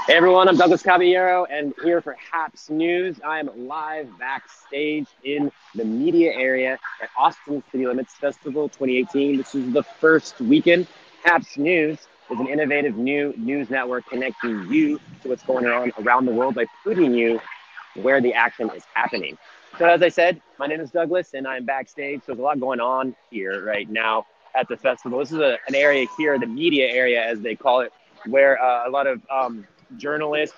Hey everyone, I'm Douglas Caballero and here for Happs News. I am live backstage in the media area at Austin City Limits Festival 2018. This is the first weekend. Happs News is an innovative new news network connecting you to what's going on around the world by putting you where the action is happening. So as I said, my name is Douglas and I'm backstage. So there's a lot going on here right now at the festival. This is an area here, the media area as they call it, where a lot of journalists,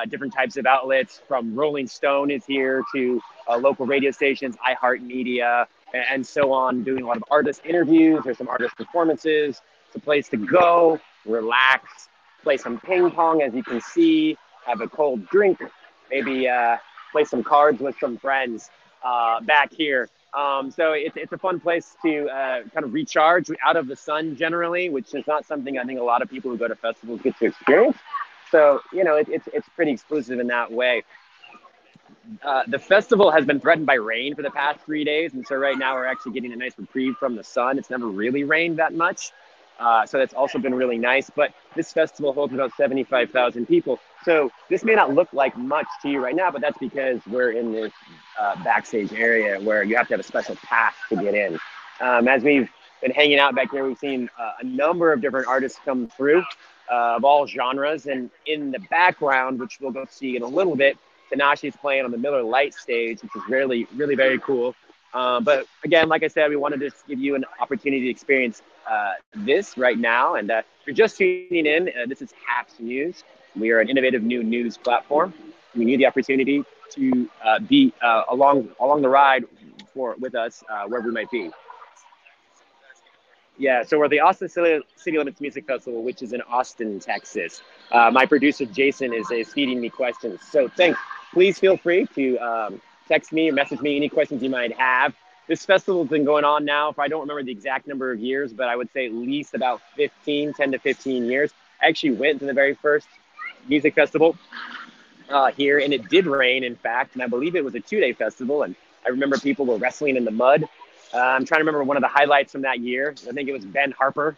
different types of outlets from Rolling Stone is here to local radio stations, iHeartMedia, and so on, doing a lot of artist interviews. There's some artist performances. It's a place to go, relax, play some ping pong, as you can see, have a cold drink, maybe play some cards with some friends back here. So it's a fun place to kind of recharge out of the sun generally, which is not something I think a lot of people who go to festivals get to experience. So, you know, it's pretty exclusive in that way. The festival has been threatened by rain for the past 3 days. And so right now we're actually getting a nice reprieve from the sun. It's never really rained that much. So that's also been really nice. But this festival holds about 75,000 people. So this may not look like much to you right now, but that's because we're in this backstage area where you have to have a special pass to get in. As we've been hanging out back here, we've seen a number of different artists come through of all genres. And in the background, which we'll go see in a little bit, Tinashe's playing on the Miller Lite stage, which is really very cool. But again, like I said, we wanted to give you an opportunity to experience this right now. And if you're just tuning in, this is Happs News. We are an innovative new news platform. We need the opportunity to be along the ride with us wherever we might be. Yeah, so we're the Austin City Limits Music Festival, which is in Austin, Texas. My producer, Jason, is feeding me questions. So thanks. Please feel free to text me or message me any questions you might have. This festival has been going on now for, I don't remember the exact number of years, but I would say at least about 10 to 15 years. I actually went to the very first music festival here, and it did rain, in fact, and I believe it was a 2-day festival, and I remember people were wrestling in the mud. I'm trying to remember one of the highlights from that year. I think it was Ben Harper.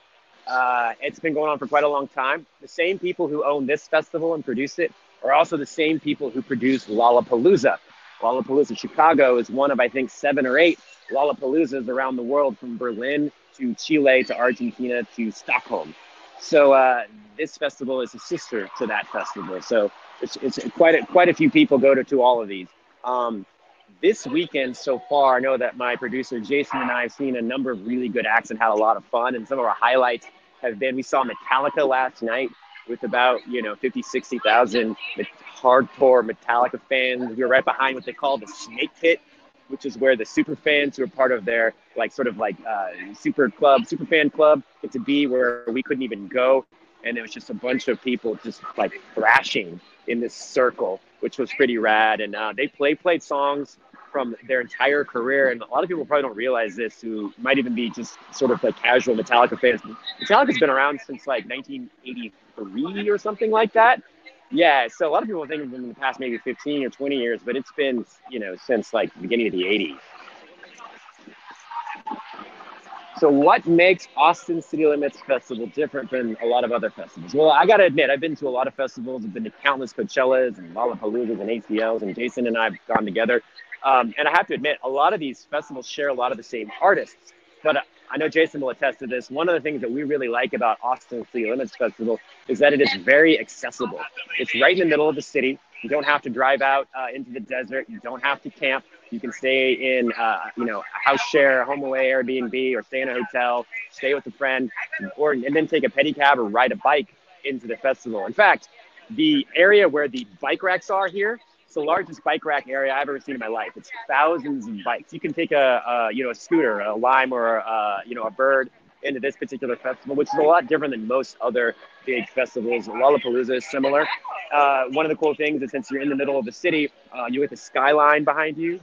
It's been going on for quite a long time. The same people who own this festival and produce it are also the same people who produce Lollapalooza. Lollapalooza Chicago is one of, I think, 7 or 8 Lollapaloozas around the world, from Berlin to Chile to Argentina to Stockholm. So this festival is a sister to that festival. So it's quite a few people go to all of these. This weekend so far, I know that my producer Jason and I have seen a number of really good acts and had a lot of fun. And some of our highlights have been, we saw Metallica last night with about 50, 60,000 hardcore Metallica fans. We were right behind what they call the Snake Pit, which is where the super fans who are part of their super fan club get to be, where we couldn't even go. And it was just a bunch of people just like thrashing in this circle, which was pretty rad. And they played songs from their entire career. And a lot of people probably don't realize this, who might even be just sort of like casual Metallica fans. Metallica's been around since like 1983 or something like that. Yeah, so a lot of people think of them in the past maybe 15 or 20 years, but it's been, since like the beginning of the 80s. So what makes Austin City Limits Festival different than a lot of other festivals? Well, I got to admit, I've been to a lot of festivals. I've been to countless Coachellas and Lollapaloozas and ACLs, and Jason and I have gone together. And I have to admit, a lot of these festivals share a lot of the same artists. But I know Jason will attest to this. One of the things that we really like about Austin City Limits Festival is that it is very accessible. It's right in the middle of the city. You don't have to drive out into the desert. You don't have to camp. You can stay in, a house share, a home away Airbnb, or stay in a hotel, stay with a friend, and then take a pedicab or ride a bike into the festival. In fact, the area where the bike racks are here, it's the largest bike rack area I've ever seen in my life. It's thousands of bikes. You can take a scooter, a Lime, or a Bird into this particular festival, which is a lot different than most other big festivals. Lollapalooza is similar. One of the cool things is, since you're in the middle of the city, you get the skyline behind you.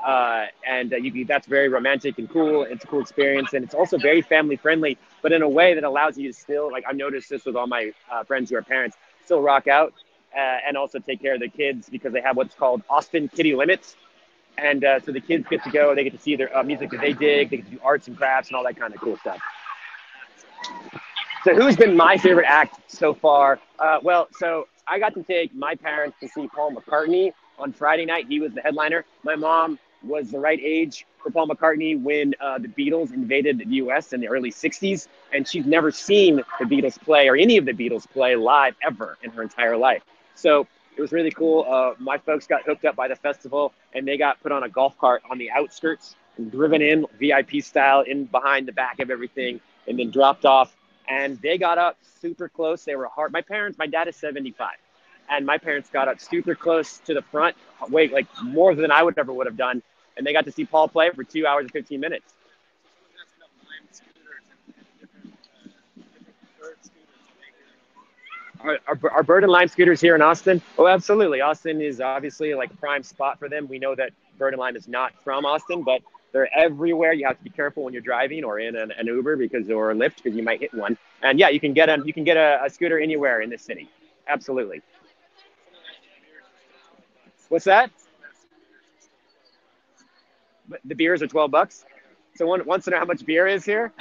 That's very romantic and cool. It's a cool experience, and it's also very family friendly, but in a way that allows you to still, like I've noticed this with all my friends who are parents, still rock out and also take care of their kids, because they have what's called Austin Kitty Limits. And so the kids get to go, they get to see their music that they dig, they get to do arts and crafts and all that kind of cool stuff. So who's been my favorite act so far? So I got to take my parents to see Paul McCartney on Friday night. He was the headliner. My mom was the right age for Paul McCartney when the Beatles invaded the U.S. in the early 60s. And she's never seen the Beatles play or any of the Beatles play live ever in her entire life. So it was really cool. My folks got hooked up by the festival and they got put on a golf cart on the outskirts and driven in VIP style in behind the back of everything and then dropped off. And they got up super close. They were hard. My dad is 75 and my parents got up super close to the front, wait, like more than I would have done. And they got to see Paul play for 2 hours and 15 minutes. Are Bird and Lime scooters here in Austin? Oh, absolutely. Austin is obviously like a prime spot for them. We know that Bird and Lime is not from Austin, but they're everywhere. You have to be careful when you're driving or in an Uber or a Lyft because you might hit one. And yeah, you can get a scooter anywhere in this city. Absolutely. What's that? The beers are $12. So one wants to know how much beer is here.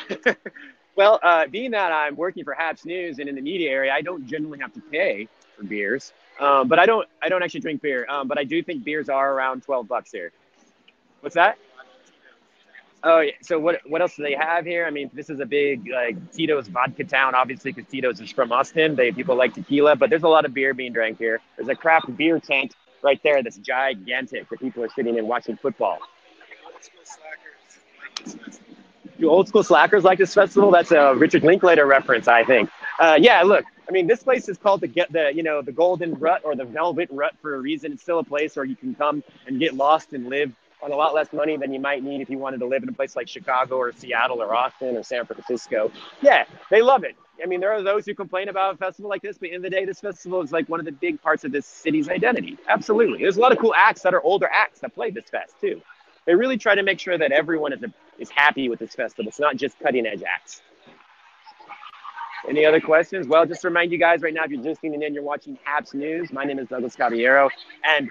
Well, being that I'm working for Happs News and in the media area, I don't generally have to pay for beers. But I don't actually drink beer. But I do think beers are around $12 here. What's that? Oh, yeah. So what else do they have here? I mean, this is a big like Tito's vodka town, obviously, because Tito's is from Austin. People like tequila, but there's a lot of beer being drank here. There's a craft beer tent right there that's gigantic that people are sitting and watching football. Do old school slackers like this festival? That's a Richard Linklater reference, I think. Yeah, look, I mean, this place is called the Golden Rut or the Velvet Rut for a reason. It's still a place where you can come and get lost and live on a lot less money than you might need if you wanted to live in a place like Chicago or Seattle or Austin or San Francisco. Yeah, they love it. I mean, there are those who complain about a festival like this, but in the day, this festival is like one of the big parts of this city's identity. Absolutely. There's a lot of cool acts that are older acts that play this fest too. They really try to make sure that everyone is happy with this festival. It's not just cutting edge acts. Any other questions? Well, just to remind you guys right now, if you're just tuning in, you're watching Happs News. My name is Douglas Caballero, and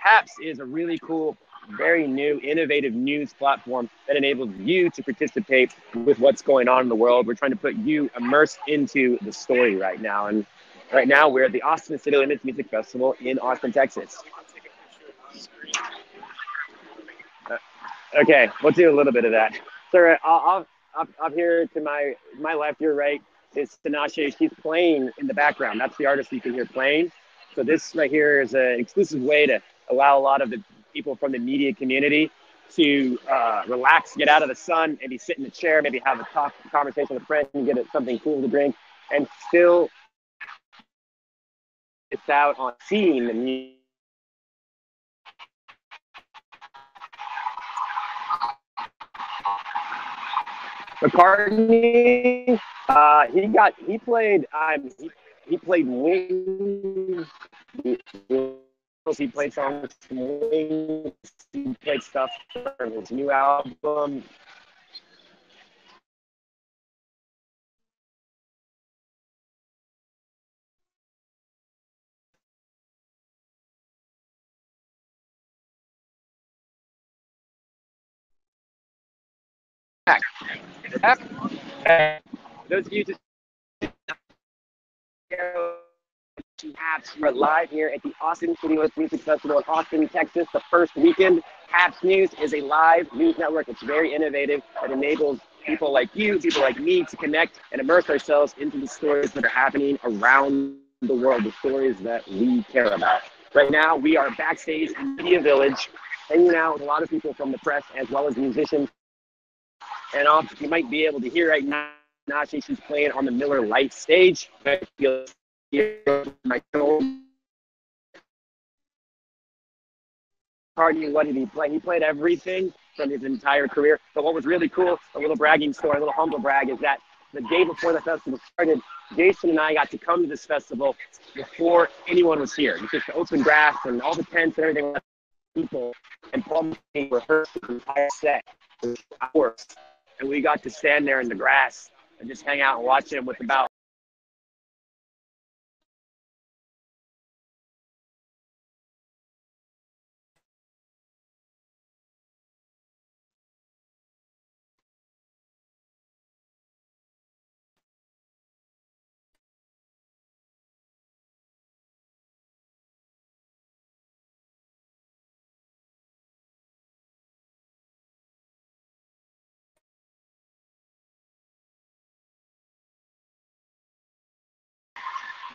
Happs is a really cool, very new, innovative news platform that enables you to participate with what's going on in the world. We're trying to put you immersed into the story right now. And right now, we're at the Austin City Limits Music Festival in Austin, Texas. Okay, we'll do a little bit of that. So up here to my left, your right is Tinashe. She's playing in the background. That's the artist you can hear playing. So this right here is an exclusive way to allow a lot of the people from the media community to relax, get out of the sun, maybe sit in a chair, maybe have a conversation with a friend, and get something cool to drink, and still it's out on seeing the music. McCartney, he played Wings. He played songs from Wings. He played stuff from his new album. Those of you just Happs. We're live here at the Austin City Limits Music Festival in Austin, Texas, the first weekend. Happs News is a live news network. It's very innovative. It enables people like you, people like me, to connect and immerse ourselves into the stories that are happening around the world, the stories that we care about. Right now, we are backstage in Media Village, hanging out with a lot of people from the press as well as musicians. And you might be able to hear right now, she's playing on the Miller Lite stage. Party, what did he play? He played everything from his entire career. But what was really cool, a little bragging story, a little humble brag, is that the day before the festival started, Jason and I got to come to this festival before anyone was here. It was just the open grass and all the tents and everything. People and Paul rehearsed the entire set for hours, and we got to stand there in the grass and just hang out and watch him with about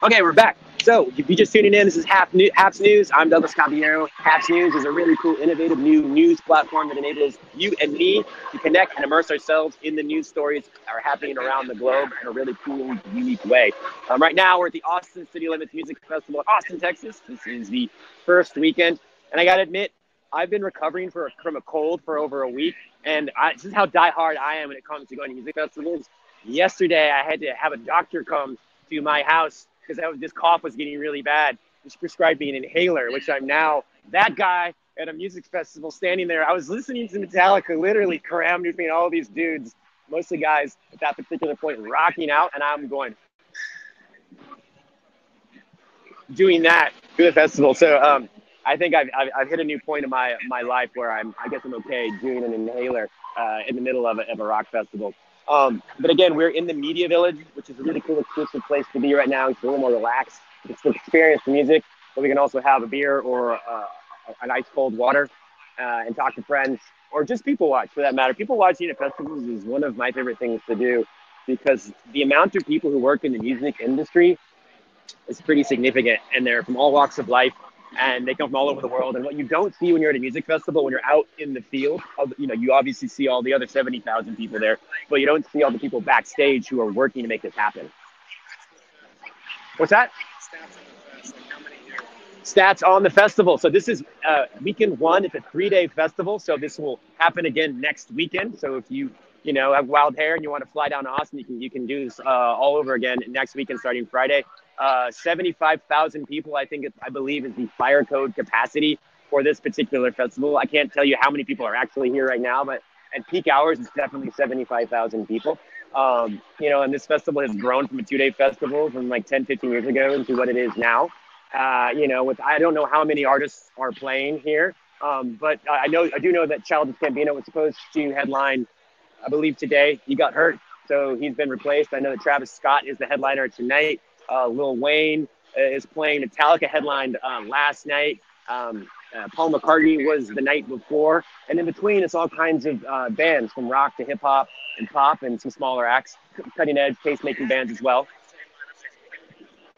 Okay, we're back. So, if you just tuning in, this is Happs News. I'm Douglas Caballero. Happs News is a really cool, innovative new news platform that enables you and me to connect and immerse ourselves in the news stories that are happening around the globe in a really cool, unique way. Right now, we're at the Austin City Limits Music Festival in Austin, Texas. This is the first weekend, and I gotta admit, I've been recovering from a cold for over a week, and this is how diehard I am when it comes to going to music festivals. Yesterday, I had to have a doctor come to my house because this cough was getting really bad. She prescribed me an inhaler, which I'm now that guy at a music festival standing there. I was listening to Metallica literally crammed between all these dudes, mostly guys at that particular point rocking out, and I'm going doing that through the festival. So I think I've hit a new point in my life where I guess I'm okay doing an inhaler in the middle of a rock festival. But again, we're in the Media Village, which is a really cool, exclusive place to be right now. It's a little more relaxed. It's to experience the music, but we can also have a beer or an ice cold water and talk to friends or just people watch for that matter. People watching at festivals is one of my favorite things to do because the amount of people who work in the music industry is pretty significant, and they're from all walks of life, and they come from all over the world. And what you don't see when you're at a music festival, when you're out in the field, you obviously see all the other 70,000 people there, but you don't see all the people backstage who are working to make this happen. What's that? Stats on the festival. So this is weekend one. It's a 3-day festival. So this will happen again next weekend. So if you have wild hair and you want to fly down to Austin, you can do this all over again next weekend starting Friday. 75,000 people, I believe, is the fire code capacity for this particular festival. I can't tell you how many people are actually here right now, but at peak hours, it's definitely 75,000 people. And this festival has grown from a 2-day festival from like 10, 15 years ago into what it is now. I don't know how many artists are playing here, but I do know that Childish Gambino was supposed to headline, I believe today. He got hurt, so he's been replaced. I know that Travis Scott is the headliner tonight. Lil Wayne is playing. Metallica headlined last night. Paul McCartney was the night before. And in between, it's all kinds of bands from rock to hip hop and pop and some smaller acts, cutting edge, taste-making bands as well.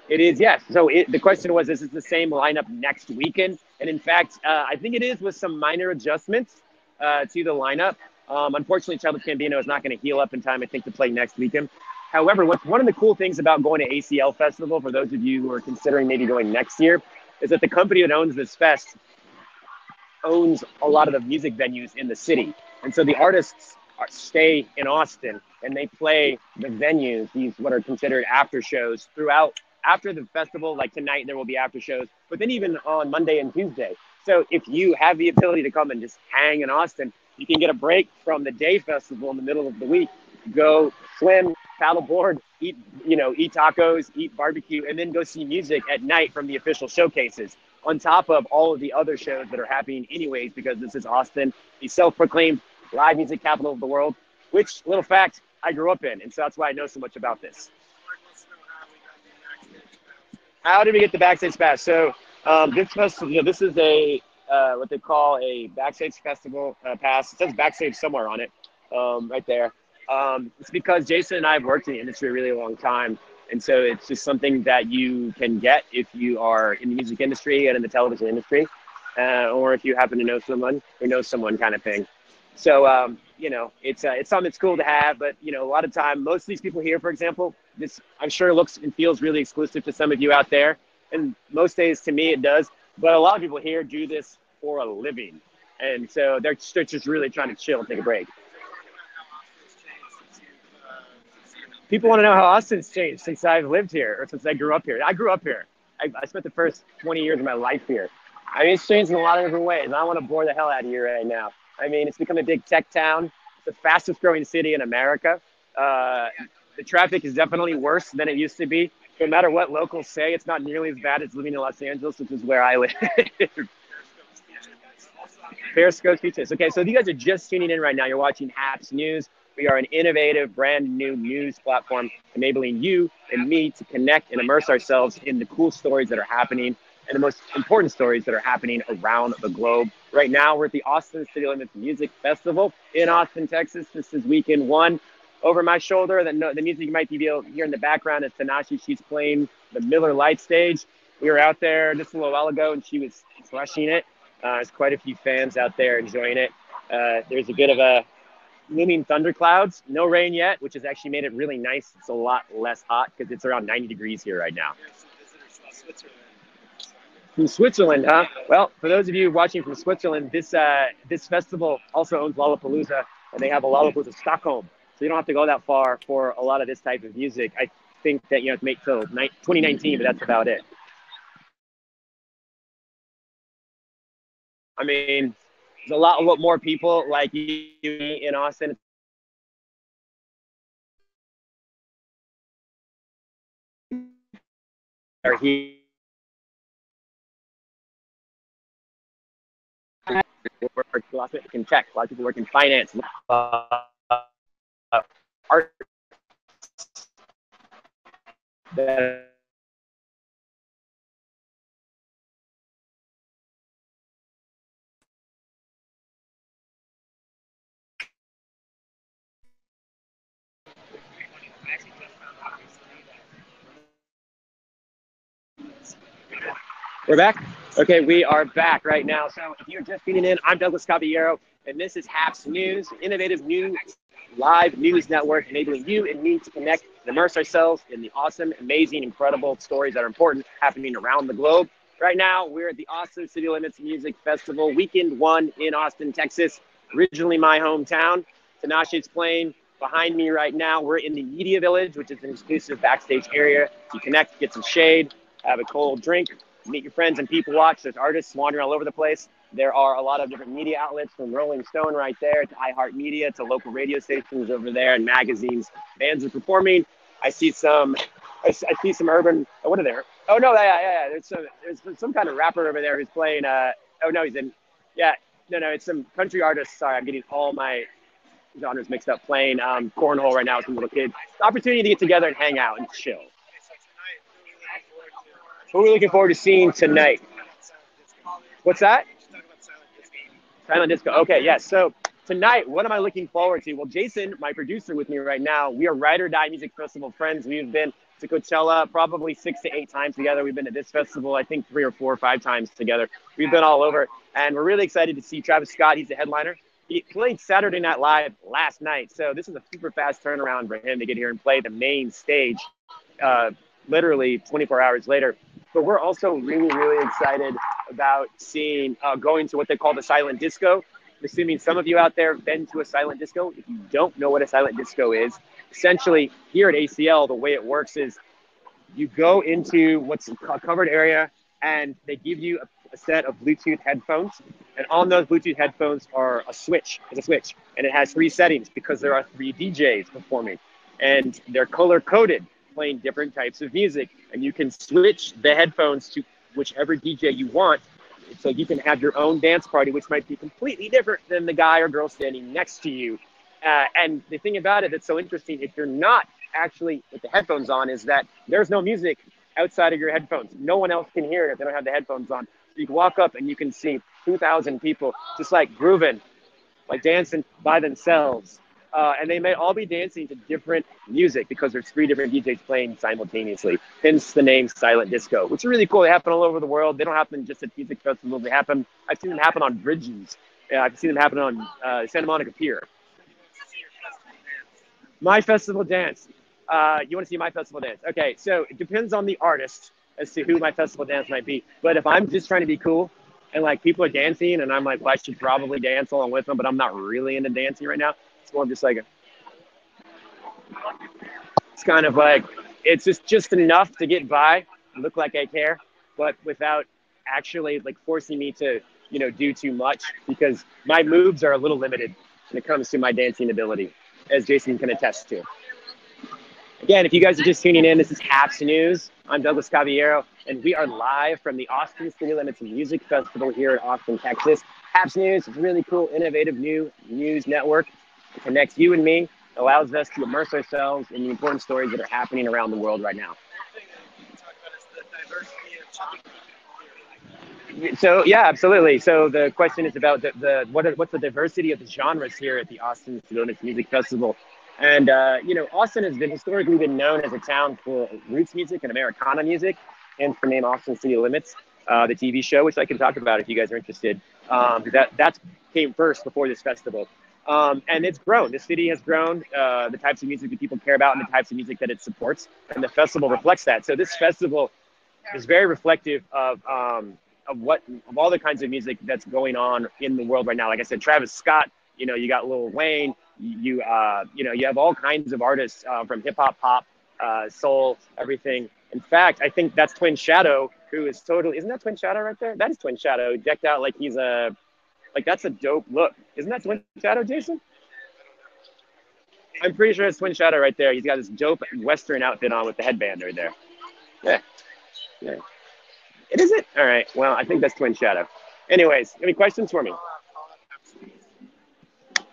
It is, yes. So the question was, is this the same lineup next weekend? And in fact, I think it is with some minor adjustments to the lineup. Unfortunately, Childish Gambino is not going to heal up in time, I think, to play next weekend. However, one of the cool things about going to ACL Festival, for those of you who are considering maybe going next year, is that the company that owns this fest owns a lot of the music venues in the city. And so the artists stay in Austin and they play the venues, these what are considered after shows throughout. After the festival, like tonight, there will be after shows, but then even on Monday and Tuesday. So if you have the ability to come and just hang in Austin, you can get a break from the day festival in the middle of the week, go swim, paddleboard, eat tacos, eat barbecue, and then go see music at night from the official showcases, on top of all of the other shows that are happening anyways, because this is Austin, the self-proclaimed live music capital of the world, which, little fact, I grew up in, and so that's why I know so much about this. How did we get the backstage pass? So this festival, this is a what they call a backstage festival pass. It says backstage somewhere on it, right there. It's because Jason and I have worked in the industry a really long time, and so it's just something that you can get if you are in the music industry and in the television industry, or if you happen to know someone who knows someone, kind of thing. So it's something that's cool to have, but a lot of time, most of these people here, for example, this I'm sure looks and feels really exclusive to some of you out there, and most days to me it does. But a lot of people here do this for a living, and so they're just really trying to chill and take a break. People want to know how Austin's changed since I've lived here or since I grew up here. I grew up here. I spent the first 20 years of my life here. I mean, it's changed in a lot of different ways. I don't want to bore the hell out of you right now. I mean, it's become a big tech town. It's the fastest growing city in America. The traffic is definitely worse than it used to be. No matter what locals say, it's not nearly as bad as living in Los Angeles, which is where I live. Periscope features. Okay, so if you guys are just tuning in right now, you're watching Happs News. We are an innovative, brand new news platform enabling you and me to connect and immerse ourselves in the cool stories that are happening and the most important stories that are happening around the globe. Right now, we're at the Austin City Limits Music Festival in Austin, Texas. This is weekend one. Over my shoulder, the music you might be able to hear in the background is Tanashi. She's playing the Miller Lite stage. We were out there just a little while ago, and she was crushing it. There's quite a few fans out there enjoying it. There's a bit of a looming thunderclouds. No rain yet, which has actually made it really nice. It's a lot less hot because it's around 90 degrees here right now. From Switzerland, huh? Well, for those of you watching from Switzerland, this festival also owns Lollapalooza, and they have a Lollapalooza Stockholm. So you don't have to go that far for a lot of this type of music. I think that you have to make till 2019, but that's about it. I mean, there's a lot more people like you in Austin. Are here. Work in tech. A lot of people work in finance, art. We're back? Okay, we are back right now. So if you're just tuning in, I'm Douglas Caballero, and this is Happs News, innovative new live news network enabling you and me to connect and immerse ourselves in the awesome, amazing, incredible stories that are important happening around the globe. Right now, we're at the Austin City Limits Music Festival, weekend one in Austin, Texas, originally my hometown. Tinashe's playing behind me right now. We're in the Media Village, which is an exclusive backstage area to connect, get some shade, have a cold drink, meet your friends and people watch. There's artists wandering all over the place. There are a lot of different media outlets from Rolling Stone right there to iHeartMedia to local radio stations over there and magazines. Bands are performing. I see some urban. What are there? Oh no, yeah. There's some kind of rapper over there who's playing. Oh no, he's in. Yeah, no, it's some country artist. Sorry, I'm getting all my genres mixed up. Playing cornhole right now with some little kids. The opportunity to get together and hang out and chill. What are we looking forward to seeing tonight? What's that? Silent disco. Okay, yes. So tonight, what am I looking forward to? Well, Jason, my producer with me right now, we are Ride or Die Music Festival friends. We've been to Coachella probably 6 to 8 times together. We've been to this festival, I think 3 or 4 or 5 times together. We've been all over, and we're really excited to see Travis Scott. He's the headliner. He played Saturday Night Live last night, so this is a super fast turnaround for him to get here and play the main stage literally 24 hours later. But we're also really excited about seeing going to what they call the silent disco. I'm assuming some of you out there have been to a silent disco. If you don't know what a silent disco is, essentially here at ACL, the way it works is you go into what's a covered area and they give you a set of Bluetooth headphones. And on those Bluetooth headphones are a switch. It's a switch. And it has 3 settings because there are 3 DJs performing. And they're color-coded, playing different types of music. And you can switch the headphones to whichever DJ you want. So you can have your own dance party, which might be completely different than the guy or girl standing next to you. And the thing about it that's so interesting, if you're not actually with the headphones on, is that there's no music outside of your headphones. No one else can hear it if they don't have the headphones on. So you can walk up and you can see 2,000 people just like grooving, like dancing by themselves. And they may all be dancing to different music because there's 3 different DJs playing simultaneously. Hence the name Silent Disco, which is really cool. They happen all over the world. They don't happen just at music festivals. I've seen them happen on bridges. I've seen them happen on Santa Monica Pier. My festival dance. You want to see my festival dance? Okay, so it depends on the artist as to who my festival dance might be. But if I'm just trying to be cool and like people are dancing and I'm like, well, I should probably dance along with them, but I'm not really into dancing right now. It's more just like it's kind of like it's just enough to get by, look like I care, but without actually like forcing me to do too much because my moves are a little limited when it comes to my dancing ability, as Jason can attest to. Again, if you guys are just tuning in, this is Happs News. I'm Douglas Caballero, and we are live from the Austin City Limits Music Festival here in Austin, Texas. Happs News is a really cool, innovative new news network. It connects you and me, allows us to immerse ourselves in the important stories that are happening around the world right now. So yeah, absolutely. So the question is about what's the diversity of the genres here at the Austin City Limits Music Festival. And Austin has been historically been known as a town for roots music and Americana music, hence the name Austin City Limits, the TV show, which I can talk about if you guys are interested. That came first before this festival. And it's grown. The city has grown, the types of music that people care about and the types of music that it supports. And the festival reflects that. So this festival is very reflective of all the kinds of music that's going on in the world right now. Like I said, Travis Scott, you got Lil Wayne, you have all kinds of artists from hip hop, pop, soul, everything. In fact, I think that's Twin Shadow, who is totally, isn't that Twin Shadow right there? That is Twin Shadow, decked out like he's that's a dope look. Isn't that Twin Shadow, Jason? I'm pretty sure it's Twin Shadow right there. He's got this dope Western outfit on with the headband right there. Yeah. It is it? All right. Well, I think that's Twin Shadow. Anyways, any questions for me?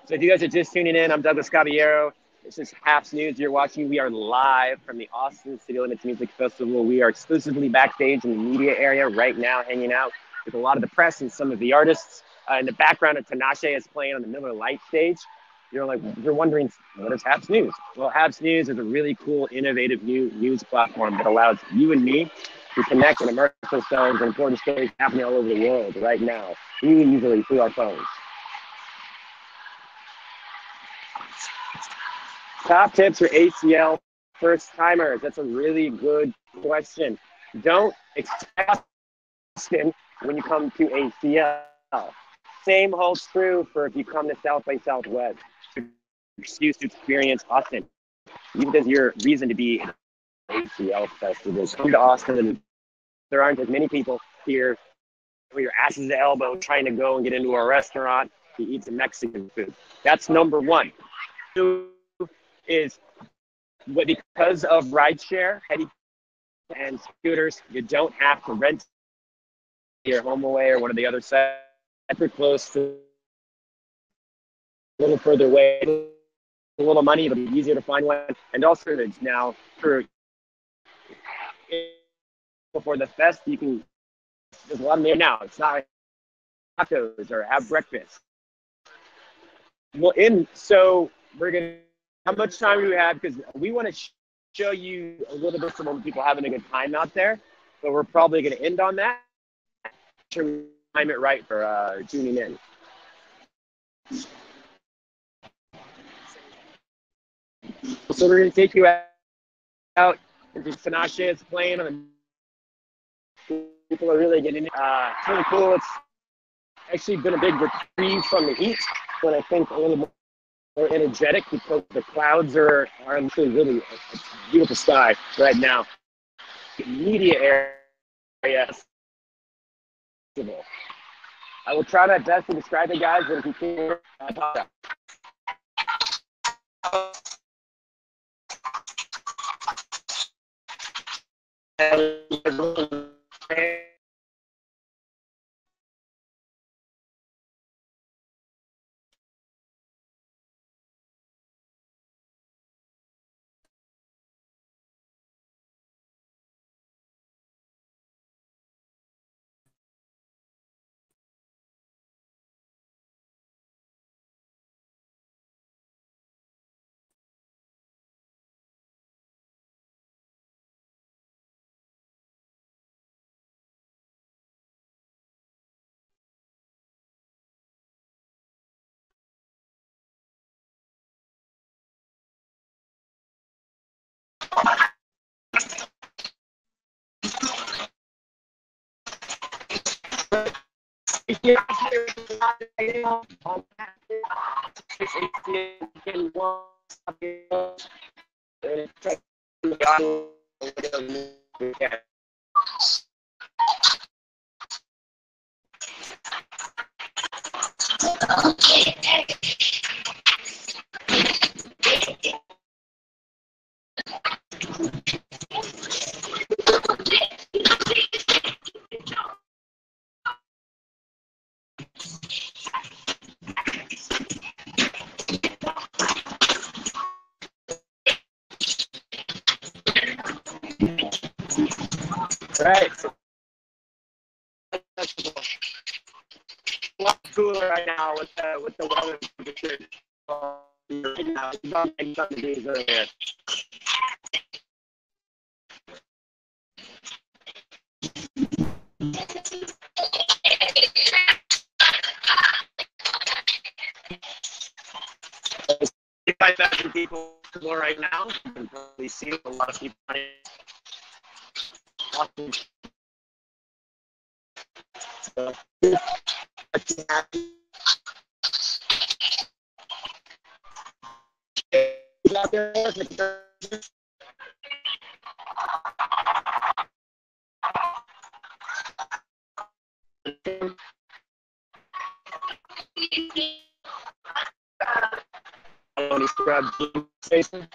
So if you guys are just tuning in, I'm Douglas Caballero. This is Happs News you're watching. We are live from the Austin City Limits Music Festival. We are exclusively backstage in the media area right now, hanging out with a lot of the press and some of the artists. In the background, Tinashe is playing on the Miller Lite stage. You're wondering, what is Happs News? Well, Happs News is a really cool, innovative new news platform that allows you and me to connect and immerse ourselves in important stories happening all over the world right now, really easily through our phones. Top tips for ACL first timers. That's a really good question. Don't expect when you come to ACL. Same holds true for if you come to South by Southwest. Excuse to experience Austin. Even as your reason to be at ACL festival, come to Austin, and there aren't as many people here with your asses to elbow trying to go and get into a restaurant to eat some Mexican food. That's number one. Two is because of rideshare and scooters, you don't have to rent your HomeAway or one of the other sites. Super close to a little further away, a little money, it'll be easier to find one. And also, there's now before the fest, there's a lot of there now. It's not tacos or have breakfast. Well, so we're gonna. How much time do we have? Because we want to show you a little bit of people having a good time out there. So we're probably going to end on that. Make sure we time it right for tuning in. So we're going to take you out. Tinashe is playing on the. People are really getting it. It's really cool. It's actually been a big reprieve from the heat, but I think a little more energetic because the clouds are actually really a beautiful sky right now. Media area. I will try my best to describe it, guys, but if you can't, Right. A lot cooler right now with the weather. right now. He's on the days earlier. People right now. You can probably see a lot of people watching. So, out there. Station.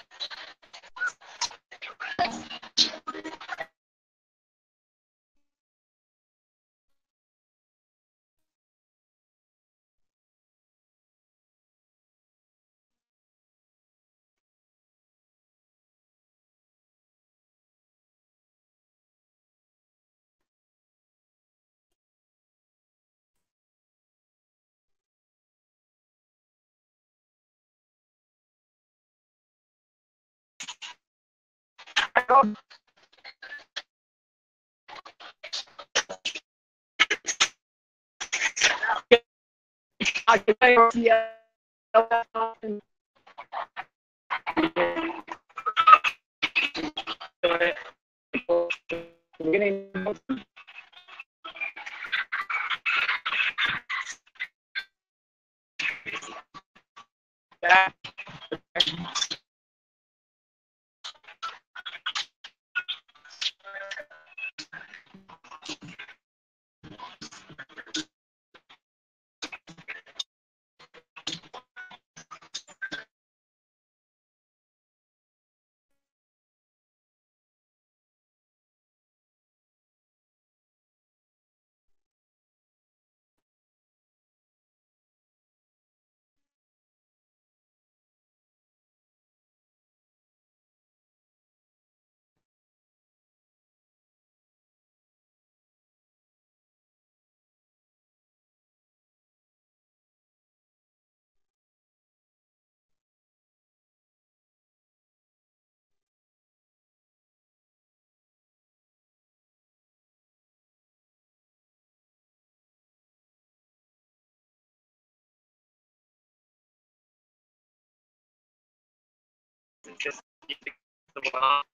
All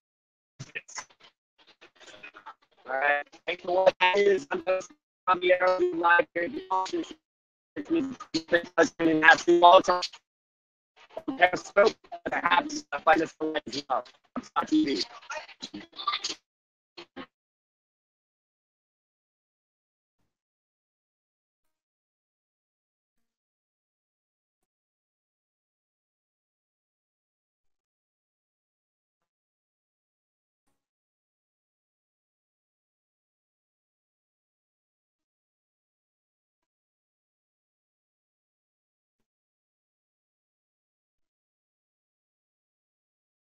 right. Thanks for watching. I'm the Arrow live here. Happy all the time. Periscope, the Happs, find us on as well.